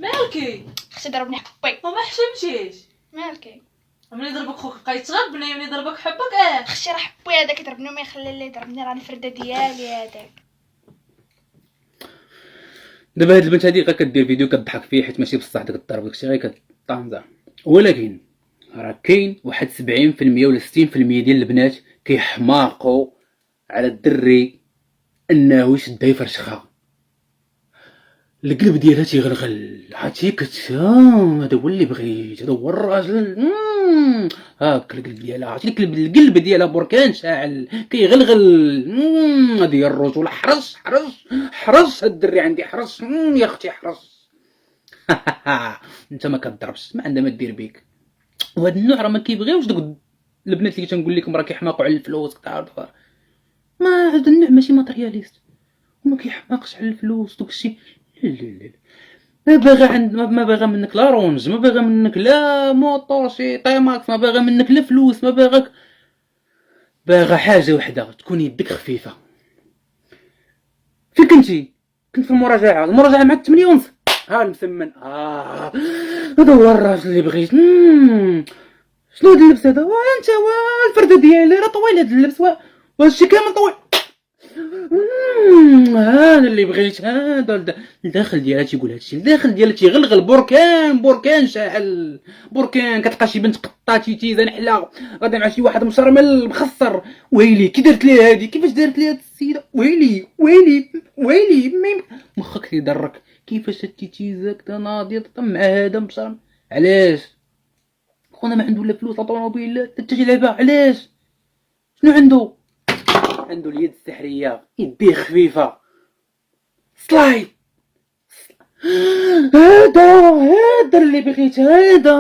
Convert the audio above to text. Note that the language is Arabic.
مالكي؟ اختي ضربني حبي. وما حشمتيش. مالكي؟ ملي ضربك خوك بقى يتغاب، ملي ضربك حبك اختي راه حبي هذاك يضربني وما يخلي لي يضربني، راني فرده ديالي هذاك. دابا هاد البنت هادي غير كدير فيديو كتضحك فيه حيت ماشي بصح داك الضرب داكشي غير كطنزع، ولكن راه كاين واحد 70% ولا 60% ديال البنات كيحماقوا على الدري انه يشدها يفرشخها، القلب ديالها تيغلغل، عرفتي هذا هو اللي بغيت، هذا هو الراجل. هاك القلب ديالها، عرفتي القلب ديالها بركان شاعل كيغلغل. هذه هي الرجوله. حرص حرص حرص الدري عندي، حرص يا اختي حرص. انت ما كتضربش، ما عندها ما دير بيك. وهاد النوع راه ما كيبغيوش دوك البنات اللي تنقول لكم راه كيحماقوا على الفلوس كتعرفوا. ما هذا النوع ماشي ماترياليست وما كيحماقش على الفلوس داكشي. لا ما باغا منك لا رونج، ما باغا منك لا موطور شي طيماكس، ما باغا منك لا فلوس، ما باغاك، باغا حاجه وحده تكون يدك خفيفه. فين كنتي؟ كنت في المراجعه مع 8 ونص. ها المسمن. هذا هو الراجل اللي بغيت. شنو هاد اللبس هذا؟ انت الفرده ديالي راه طويل هاد اللبس، وهادشي كامل طويل. هذا اللي بغيت، هذا الداخل ديالها تيقول هادشي، الداخل ديالها تيغلغل بركان شاعل، بركان. كتلقى شي بنت قطاتي تيزه نحله غادا مع شي واحد مشرمل مخسر. ويلي كي درت ليها هادي، كيفاش دارت ليها هاد السيده؟ ويلي مخك تيضرك. كيفاش هادتي تيزه كدا ناضيه مع هذا مشرم؟ علاش خونا ما عنده لا فلوس لا طوموبيل لا حتى شي لعبه؟ علاش؟ شنو عنده اليد السحريه، يديه خفيفه، سلايد. هذا اللي بغيت، هذا